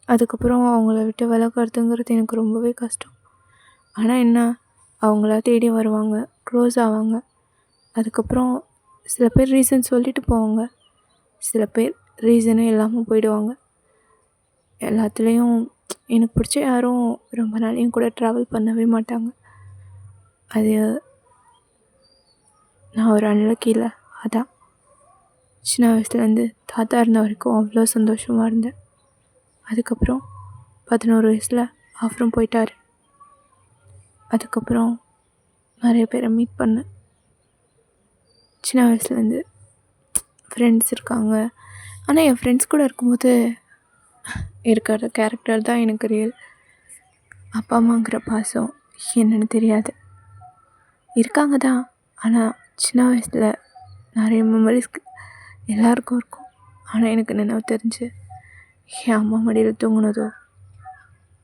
அதுக்கப்புறம் அவங்கள விட்டு விலகிறதுங்கிறது எனக்கு ரொம்பவே கஷ்டம். ஆனால் என்ன, அவங்களா தேடி வருவாங்க, க்ளோஸ் ஆவாங்க. அதுக்கப்புறம் சில பேர் ரீசன் சொல்லிட்டு போவாங்க, சில பேர் ரீசனே இல்லாமல் போயிடுவாங்க. எல்லாத்துலேயும் எனக்கு பிடிச்ச யாரும் ரொம்ப நாள் என் கூட ட்ராவல் பண்ணவே மாட்டாங்க. அது நான் ஒரு அன்லக்கியில். அதான் சின்ன வயசுலேருந்து தாத்தா இருந்த வரைக்கும் அவ்வளோ சந்தோஷமாக இருந்தேன். அதுக்கப்புறம் 11 வயசில் அப்புறம் போயிட்டார். அதுக்கப்புறம் நிறைய பேரை மீட் பண்ணேன். சின்ன வயசுலேருந்து ஃப்ரெண்ட்ஸ் இருக்காங்க. ஆனால் என் ஃப்ரெண்ட்ஸ் கூட இருக்கும்போது இருக்கிற கேரக்டர் தான் எனக்கு ரியல். அப்பா அம்மாங்கிற பாசம் என்னென்னு தெரியாது, இருக்காங்க தான். ஆனால் சின்ன வயசில் நிறைய மெமரிஸ்க்கு எல்லாருக்கும் இருக்கும். ஆனால் எனக்கு நினைவு தெரிஞ்சு என் அம்மா மடியில் தூங்கினதோ,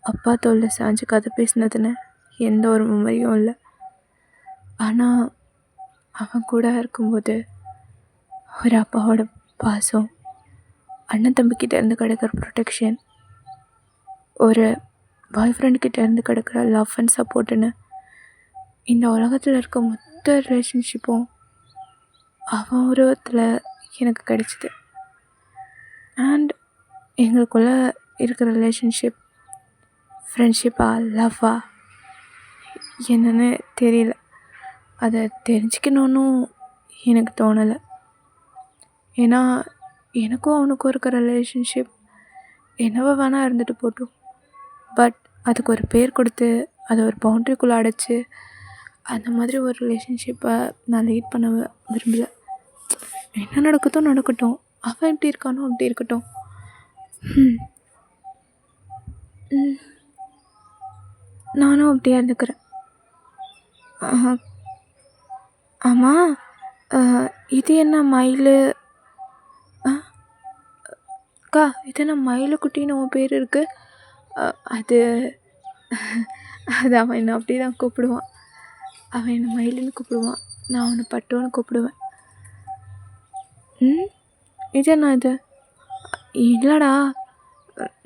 அப்பா தோளில் சாஞ்சு கதை பேசினதுன்னு எந்த ஒரு மெமரியும் இல்லை. ஆனால் அவன் கூட இருக்கும்போது ஒரு அப்பாவோட பாசம், அண்ணன் தம்பிக்கிட்ட இருந்து கிடைக்கிற ப்ரொடெக்ஷன், ஒரு பாய் ஃப்ரெண்ட்கிட்ட இருந்து கிடைக்கிற லவ் அண்ட் சப்போர்ட்டுன்னு இந்த உலகத்தில் இருக்க மொத்த ரிலேஷன்ஷிப்பும் அவன் உருவத்தில் எனக்கு கிடைச்சிது. அண்ட் எங்களுக்குள்ளே இருக்கிற ரிலேஷன்ஷிப் ஃப்ரெண்ட்ஷிப்பா லவ்வா என்னன்னு தெரியல. அதை தெரிஞ்சுக்கணுன்னு எனக்கு தோணலை. ஏன்னா எனக்கும் அவனுக்கும் இருக்கிற ரிலேஷன்ஷிப் என்னவோ வேணால் இருந்துட்டு போட்டும், பட் அதுக்கு ஒரு பேர் கொடுத்து அதை ஒரு பவுண்ட்ரிக்குள்ளே அடைச்சி அந்த மாதிரி ஒரு ரிலேஷன்ஷிப்பை நான் லீட் பண்ண விரும்பலை. என்ன நடக்குதோ நடக்கட்டும், அவன் எப்படி இருக்கானோ அப்படி இருக்கட்டும். நானும் அப்படியே இருந்துக்கிறேன். ஆமாம், இது என்ன மயில்? அக்கா, இது என்ன மயில் குட்டின்னு உன் பேர் இருக்குது? அது அவன் என்னை அப்படி தான் கூப்பிடுவான். அவன் என்னை மயிலுன்னு கூப்பிடுவான், நான் அவனை பட்டுன்னு கூப்பிடுவேன். இது என்ன இது? இல்லைடா,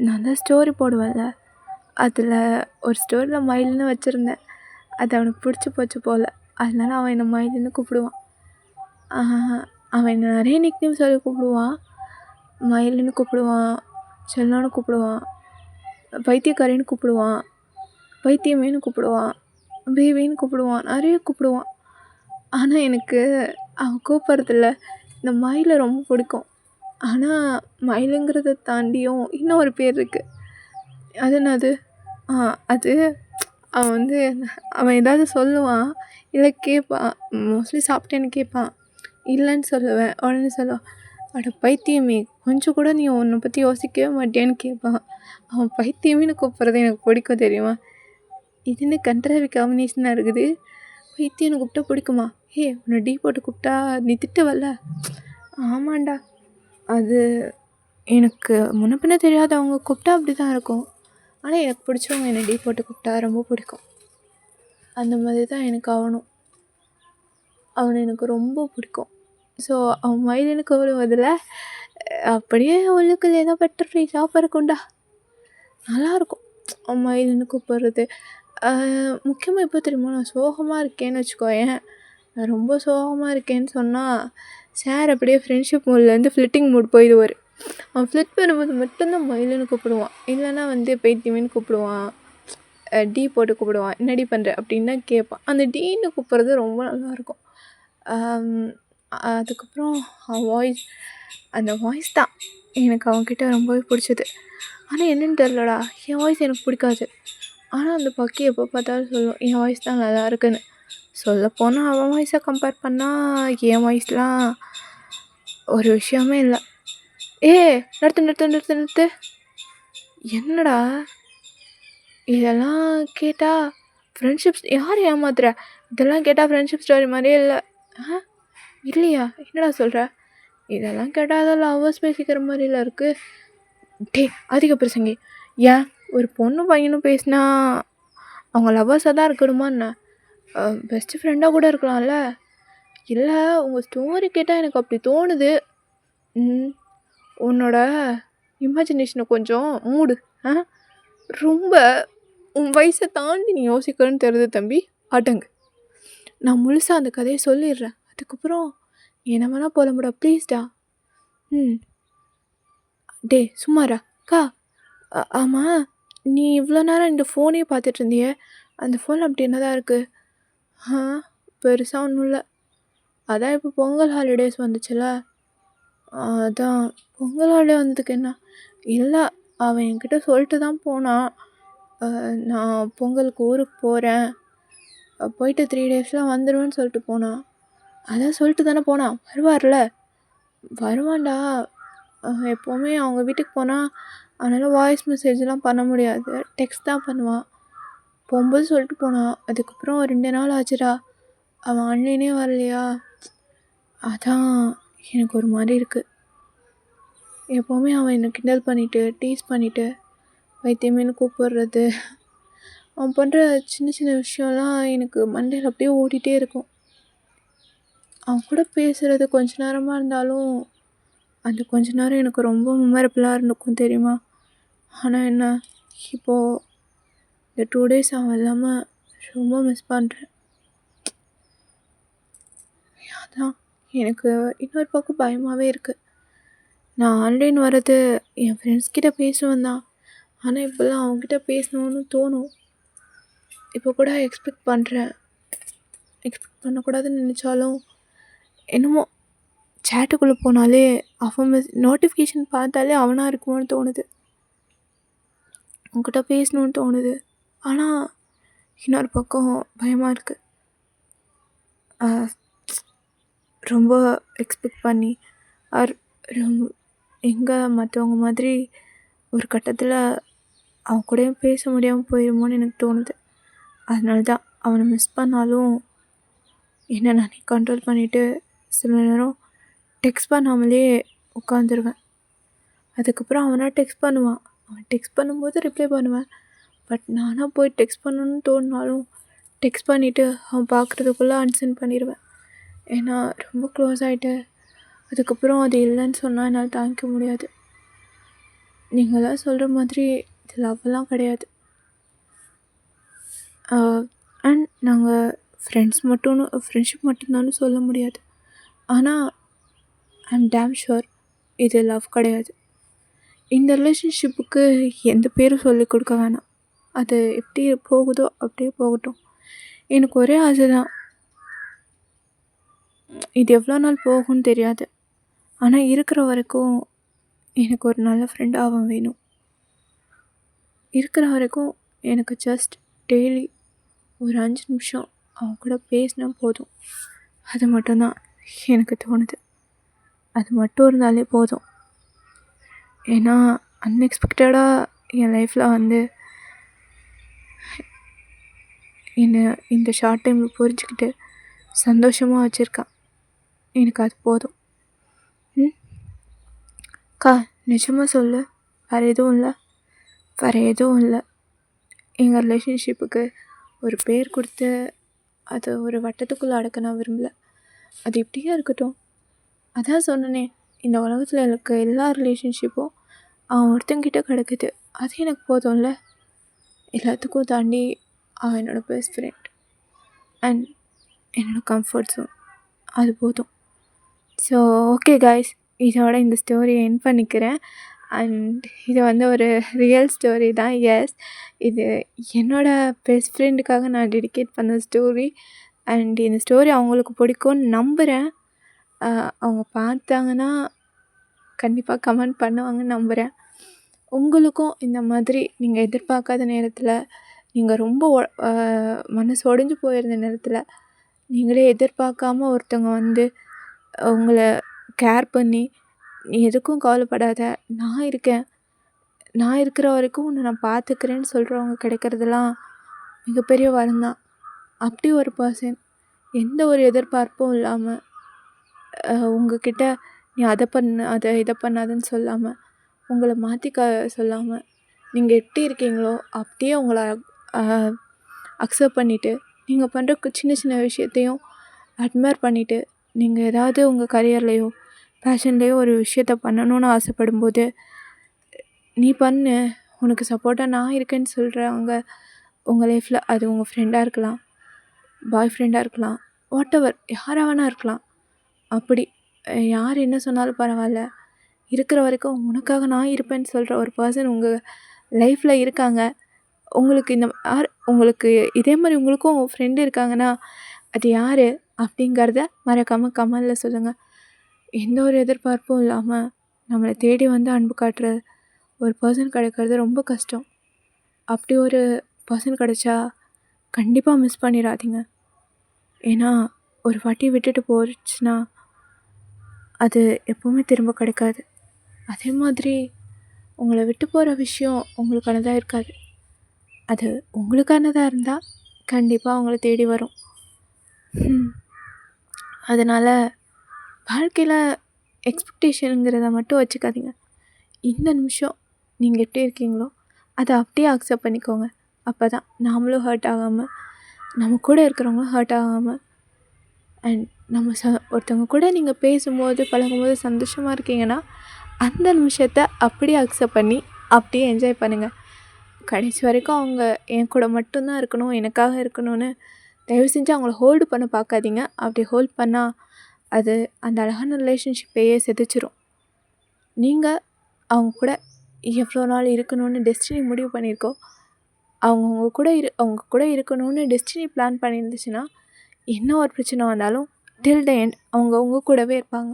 நான் தான் ஸ்டோரி போடுவேன்ல, அதில் ஒரு ஸ்டோரியில் மயில்னு வச்சுருந்தேன். அது அவனுக்கு பிடிச்சி போச்சு போல், அதனால அவன் என்னை மயிலுன்னு கூப்பிடுவான். அவன் என்னை நிறைய நிக்நேம் சொல்லி கூப்பிடுவான். மயிலுன்னு கூப்பிடுவான், செல்லோன்னு கூப்பிடுவான், பைத்தியக்காரின்னு கூப்பிடுவான், பைத்தியமேன்னு கூப்பிடுவான், பேபின்னு கூப்பிடுவான், நிறைய கூப்பிடுவான். ஆனால் எனக்கு அவன் கூப்பிட்றதில்ல இந்த மயிலை ரொம்ப பிடிக்கும். ஆனால் மயிலுங்கிறத தாண்டியும் இன்னும் ஒரு பேர் இருக்குது. அது என்னது? அது அவன் அவன் ஏதாவது சொல்லுவான், இல்லை கேட்பான். மோஸ்ட்லி சாப்பிட்டேன்னு கேட்பான், இல்லைன்னு சொல்லுவேன். உடனே சொல்லுவான், அட பைத்தியமே, கொஞ்சம் கூட நீ உன்னை பற்றி யோசிக்கவே மாட்டியான்னு கேட்பான். அவன் பைத்தியமேன்னு கூப்பிட்றது எனக்கு பிடிக்கும் தெரியுமா? இதுன்னு கண்ட்ராவி காம்பினேஷனாக இருக்குது. பைத்தியம்னு கூப்பிட்டா பிடிக்குமா? உன்னை டீ போட்டு கூப்பிட்டா நீ திட்டுவல்ல? ஆமாண்டா, அது எனக்கு முன்ன பின்ன தெரியாதவங்க கூப்பிட்டா அப்படி தான் இருக்கும். ஆனால் எனக்கு பிடிச்சவங்க என்னை டீ போட்டு கூப்பிட்டா ரொம்ப பிடிக்கும். அந்த மாதிரி தான் எனக்கு அவனை எனக்கு ரொம்ப பிடிக்கும். ஸோ அவன் மயிலுன்னு கூப்பிடும்போதில் அப்படியே உள்ளுக்குள்ளே ஏதோ பட்டர்ஃப்ளைஸாக பறக்கும்டா. நல்லாயிருக்கும் அவன் மயிலுன்னு கூப்பிட்றது. முக்கியமாக எப்போ தெரியுமா, நான் சோகமாக இருக்கேன்னு வச்சுக்கோயேன், நான் ரொம்ப சோகமாக இருக்கேன்னு சொன்னால் சார் அப்படியே ஃப்ரெண்ட்ஷிப் மூட்லேருந்து ஃப்ளிட்டிங் மூட் போயிடுவார். அவன் ஃப்ளிட் பண்ணும்போது மட்டும்தான் மயிலுன்னு கூப்பிடுவான். இல்லைன்னா பைத்தியமேன்னு கூப்பிடுவான், டீ போட்டு கூப்பிடுவான், என்னடி பண்ணுற அப்படின்னு தான் கேட்பான். அந்த டீன்னு கூப்பிட்றது ரொம்ப நல்லாயிருக்கும். அதுக்கப்புறம் அவன் அந்த வாய்ஸ் தான் எனக்கு அவன்கிட்ட ரொம்பவே பிடிச்சது. ஆனால் என்னென்னு தெரிலடா, என் வாய்ஸ் எனக்கு பிடிக்காது. ஆனால் அந்த பக்கி எப்போ பார்த்தாலும் சொல்லும் என் வாய்ஸ் தான் நல்லா இருக்குன்னு. சொல்லப்போனால் அவன் வாய்ஸை கம்பேர் பண்ணால் என் வாய்ஸ்லாம் ஒரு விஷயமே இல்லை. நிறுத்து. என்னடா இதெல்லாம் கேட்டால் ஃப்ரெண்ட்ஷிப்ஸ் யார் ஏமாத்துற? இதெல்லாம் கேட்டால் ஃப்ரெண்ட்ஷிப் ஸ்டோரி மாதிரியே இல்லை. இல்லையா? என்னடா சொல்கிற? இதெல்லாம் கேட்டால் அதெல்லாம் லவ்வர்ஸ் பேசிக்கிற மாதிரில இருக்குது. அதிக பிரசங்கி. ஏன் ஒரு பொண்ணு பையனும் பேசினா அவங்க லவ்வர்ஸாக தான் இருக்கணுமா என்ன? பெஸ்ட்டு ஃப்ரெண்டாக கூட இருக்கலாம்ல. இல்லை, உங்கள் ஸ்டோரி கேட்டால் எனக்கு அப்படி தோணுது. உன்னோட இமேஜினேஷனை கொஞ்சம் மூடு. ரொம்ப உன் வயசை தாண்டி நீ யோசிக்கணும்னு தெரியுது தம்பி, ஆட்டங்க. நான் முழுசாக அந்த கதையை சொல்லிடுறேன், அதுக்கப்புறம் என்ன வேணால் போலமுடா ப்ளீஸ்டா. சும்மாரா அக்கா. ஆமாம், நீ இவ்வளோ நேரம் இந்த ஃபோனே பார்த்துட்டு இருந்தியே, அந்த ஃபோனில் அப்படி என்னதான் இருக்குது? பெருசாக ஒன்றும் இல்லை. அதான் இப்போ பொங்கல் ஹாலிடேஸ் வந்துச்சுல, அதான் பொங்கல் ஹாலிடே வந்ததுக்கு என்ன இல்லை, அவன் என்கிட்ட சொல்லிட்டு தான் போனான், நான் பொங்கலுக்கு ஊருக்கு போகிறேன், போயிட்டு 3 daysலாம் வந்துடுவேன்னு சொல்லிட்டு போனான். அதான் சொல்லிட்டு தானே போனான், வருவார்ல. வருவான்டா. எப்போவுமே அவங்க வீட்டுக்கு போனால் அவனால் வாய்ஸ் மெசேஜ்லாம் பண்ண முடியாது, டெக்ஸ்ட் தான் பண்ணுவான். போகும்போது சொல்லிட்டு போனான். அதுக்கப்புறம் 2 நாள் ஆச்சுடா, அவன் அண்ணனே வரலையா. அதான் எனக்கு ஒரு மாதிரி இருக்குது. எப்போவுமே அவன் என்னை கிண்டல் பண்ணிவிட்டு டீஸ் பண்ணிவிட்டு பைத்தியமேனு கூப்பிடுறது, அவன் பண்ணுற சின்ன சின்ன விஷயம்லாம் எனக்கு மண்டையில் அப்படியே ஓடிட்டே இருக்கும். அவன் கூட பேசுகிறது கொஞ்ச நேரமாக இருந்தாலும் அந்த கொஞ்ச நேரம் எனக்கு ரொம்ப மெமரபிளாக இருந்திருக்கும் தெரியுமா. ஆனால் என்ன, இப்போது இந்த 2 days அவன் இல்லாமல் ரொம்ப மிஸ் பண்ணுறேன். அதான் எனக்கு இன்னொரு பக்கம் பயமாகவே இருக்குது. நான் ஆன்லைன் வர்றது என் ஃப்ரெண்ட்ஸ்கிட்ட பேசுவேன் தான், ஆனால் இப்போல்லாம் அவங்ககிட்ட பேசணுன்னு தோணும். இப்போ கூட எக்ஸ்பெக்ட் பண்ணக்கூடாதுன்னு நினச்சாலும் என்னமோ சேட்டுக்குள்ளே போனாலே அவன் நோட்டிஃபிகேஷன் பார்த்தாலே அவனாக இருக்குமோன்னு தோணுது, அவங்ககிட்ட பேசணுன்னு தோணுது. ஆனால் இன்னொரு பக்கம் பயமாக இருக்குது. ரொம்ப எக்ஸ்பெக்ட் பண்ணி எங்கே மற்றவங்க மாதிரி ஒரு கட்டத்தில் அவன் கூடயும் பேச முடியாமல் போயிடுமோன்னு எனக்கு தோணுது. அதனால தான் அவனை மிஸ் பண்ணாலும் என்ன நானே கண்ட்ரோல் பண்ணிவிட்டு சில நேரம் டெக்ஸ்ட் பண்ணாமலே உட்காந்துருவேன். அதுக்கப்புறம் அவனாக டெக்ஸ்ட் பண்ணுவான், அவன் டெக்ஸ்ட் பண்ணும்போது ரிப்ளை பண்ணுவேன். பட் நானாக போய் டெக்ஸ்ட் பண்ணணுன்னு தோணினாலும் டெக்ஸ்ட் பண்ணிவிட்டு அவன் பார்க்குறதுக்குள்ளே அன்சென்ட் பண்ணிடுவேன். ஏன்னா ரொம்ப க்ளோஸ் ஆகிட்டு அதுக்கப்புறம் அது இல்லைன்னு சொன்னால் என்னால் தாங்கிக்க முடியாது. நீங்களாம் சொல்கிற மாதிரி இது லவ்வெல்லாம் கிடையாது. அண்ட் நாங்கள் ஃப்ரெண்ட்ஷிப் மட்டும்தான்னு சொல்ல முடியாது. ஆனால் ஐம் டேம் ஷுர் இது லவ் கிடையாது. இந்த ரிலேஷன்ஷிப்புக்கு எந்த பேரும் சொல்லி கொடுக்க வேணாம், அது எப்படி போகுதோ அப்படியே போகட்டும். எனக்கு ஒரே ஆசை தான், இது எவ்வளோ நாள் போகும்னு தெரியாது, ஆனால் இருக்கிற வரைக்கும் எனக்கு ஒரு நல்ல ஃப்ரெண்டாக அவன் வேணும். இருக்கிற வரைக்கும் எனக்கு ஜஸ்ட் டெய்லி ஒரு 5 நிமிஷம் அவன் கூட பேசினா போதும். அது மட்டும்தான் எனக்கு தோணுது, அது மட்டும் இருந்தாலே போதும். ஏன்னா அன்எக்ஸ்பெக்டடாக என் லைஃப்பில் வந்து என்னை இந்த ஷார்ட் டைமில் புரிஞ்சுக்கிட்டு சந்தோஷமாக வச்சுருக்கான். எனக்கு அது போதும். அக்கா நிஜமாக சொல்லு, வேறு எதுவும் இல்லை? எங்கள் ரிலேஷன்ஷிப்புக்கு ஒரு பேர் கொடுத்து அது ஒரு வட்டத்துக்குள்ளே அடக்க நான் விரும்பல. அது இப்படியே இருக்கட்டும். அதான் சொன்னனே, இந்த உலகத்தில் இருக்க எல்லா ரிலேஷன்ஷிப்பும் அவன் ஒருத்தங்கிட்ட கிடக்குது. அது எனக்கு போதும்ல. எல்லாத்துக்கும் தாண்டி அவன் என்னோடய பெஸ்ட் ஃப்ரெண்ட் அண்ட் என்னோடய கம்ஃபர்ட் ஜோன். அது போதும். ஸோ ஓகே காய்ஸ், இதோட இந்த ஸ்டோரியை எண்ட் பண்ணிக்கிறேன். அண்ட் இது வந்து ஒரு ரியல் ஸ்டோரி தான். எஸ், இது என்னோடய பெஸ்ட் ஃப்ரெண்டுக்காக நான் டெடிகேட் பண்ண ஸ்டோரி. அண்ட் இந்த ஸ்டோரி அவங்களுக்கு பிடிக்கும்னு நம்புகிறேன். அவங்க பார்த்தாங்கன்னா கண்டிப்பாக கமெண்ட் பண்ணுவாங்கன்னு நம்புகிறேன். உங்களுக்கும் இந்த மாதிரி நீங்கள் எதிர்பார்க்காத நேரத்தில், நீங்கள் ரொம்ப மனசு உடைஞ்சு போயிருந்த நேரத்தில், நீங்களே எதிர்பார்க்காம ஒருத்தவங்க வந்து உங்களை கேர் பண்ணி, நீ எதுக்கும் கவலைப்படாத, நான் இருக்கேன், நான் இருக்கிற வரைக்கும் உன்னை நான் பார்த்துக்கிறேன்னு சொல்கிறவங்க கிடைக்கிறதுலாம் மிகப்பெரிய வரம் தான். அப்படி ஒரு பர்சன் எந்த ஒரு எதிர்பார்ப்பும் இல்லாமல் உங்ககிட்ட நீ அதை பண்ணு, அதை இதை பண்ணாதுன்னு சொல்லாமல், உங்களை மாற்றிக்க சொல்லாமல், நீங்கள் எப்படி இருக்கீங்களோ அப்படியே உங்களை அக்செப்ட் பண்ணிவிட்டு, நீங்கள் பண்ணுற சின்ன சின்ன விஷயத்தையும் அட்மையர் பண்ணிவிட்டு, நீங்கள் ஏதாவது உங்கள் கரியர்லேயோ பேஷன்லேயோ ஒரு விஷயத்த பண்ணணுன்னு ஆசைப்படும்போது, நீ பண்ணு, உனக்கு சப்போர்ட்டாக நான் இருக்கேன்னு சொல்கிறவங்க உங்கள் லைஃப்பில், அது உங்கள் ஃப்ரெண்டாக இருக்கலாம், பாய் ஃப்ரெண்டாக இருக்கலாம், வாட் எவர், யாராக வேணா இருக்கலாம். அப்படி யார் என்ன சொன்னாலும் பரவாயில்ல, இருக்கிற வரைக்கும் உனக்காக நான் இருப்பேன்னு சொல்கிற ஒரு பர்சன் உங்கள் லைஃப்பில் இருக்காங்க. உங்களுக்கு உங்களுக்கு இதே மாதிரி உங்களுக்கும் ஃப்ரெண்டு இருக்காங்கன்னா அது யார் அப்படிங்கிறத மறக்காமல் கமெண்டில் சொல்லுங்கள். எந்த ஒரு எதிர்பார்ப்பும் இல்லாமல் நம்மளை தேடி வந்து அன்பு காட்டுற ஒரு பர்சன் கிடைக்கிறது ரொம்ப கஷ்டம். அப்படி ஒரு பர்சன் கிடைச்சா கண்டிப்பாக மிஸ் பண்ணிடாதீங்க. ஏன்னா ஒரு வாட்டி விட்டுட்டு போச்சுன்னா அது எப்போவுமே திரும்ப கிடைக்காது. அதே மாதிரி உங்களை விட்டு போகிற விஷயம் உங்களுக்கானதாக இருக்காது. அது உங்களுக்கானதாக இருந்தால் கண்டிப்பாக அவங்கள தேடி வரும். அதனால் வாழ்க்கையில் எக்ஸ்பெக்டேஷனுங்கிறத மட்டும் வச்சுக்காதீங்க. இந்த நிமிஷம் நீங்கள் எப்படி இருக்கீங்களோ அதை அப்படியே அக்செப்ட் பண்ணிக்கோங்க. அப்போ தான் நாமளும் ஹர்ட் ஆகாமல், நம்ம கூட இருக்கிறவங்களும் ஹர்ட் ஆகாமல், அண்ட் நம்ம ஒருத்தவங்க கூட நீங்கள் பேசும்போது பழகும்போது சந்தோஷமாக இருக்கீங்கன்னா அந்த நிமிஷத்தை அப்படியே அக்செப்ட் பண்ணி அப்படியே என்ஜாய் பண்ணுங்கள். கடைசி வரைக்கும் அவங்க என் கூட மட்டும்தான் இருக்கணும், எனக்காக இருக்கணும்னு தயவு செஞ்சு அவங்கள ஹோல்டு பண்ண பார்க்காதீங்க. அப்படி ஹோல்ட் பண்ணால் அது அந்த அழகான ரிலேஷன்ஷிப்பையே செதுச்சிரும். நீங்கள் அவங்க கூட எவ்வளோ நாள் இருக்கணும்னு டெஸ்டினி முடிவு பண்ணியிருக்கோ, அவங்க கூட இருக்கணும்னு டெஸ்டினி பிளான் பண்ணியிருந்துச்சுன்னா என்ன ஒரு பிரச்சனை வந்தாலும் டில் த எண்ட் அவங்க உங்கள் கூடவே இருப்பாங்க.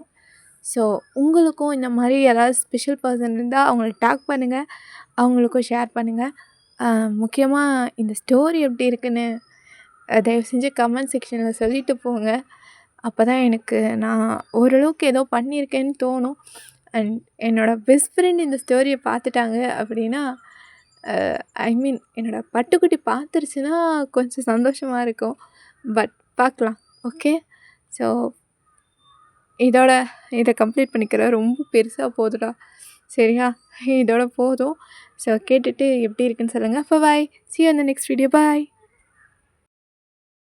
ஸோ உங்களுக்கும் இந்த மாதிரி யாராவது ஸ்பெஷல் பர்சன் இருந்தால் அவங்கள டேக் பண்ணுங்கள், அவங்களுக்கும் ஷேர் பண்ணுங்கள். முக்கியமாக இந்த ஸ்டோரி எப்படி இருக்குன்னு தயவு செஞ்சு கமெண்ட் செக்ஷனில் சொல்லிட்டு போங்க. அப்போ தான் எனக்கு நான் ஓரளவுக்கு ஏதோ பண்ணியிருக்கேன்னு தோணும். அண்ட் என்னோடய பெஸ்ட் ஃப்ரெண்ட் இந்த ஸ்டோரியை பார்த்துட்டாங்க அப்படின்னா, ஐ மீன் என்னோடய பட்டுக்குட்டி பார்த்துருச்சுன்னா கொஞ்சம் சந்தோஷமாக இருக்கும். பட் பார்க்கலாம். ஓகே, ஸோ இதை கம்ப்ளீட் பண்ணிக்கிறேன். ரொம்ப பெருசாக போகுதுடா, சரியா? இதோட போதும். ஸோ கேட்டுட்டு எப்படி இருக்குன்னு சொல்லுங்கள். பாய், see you in the next video. Bye.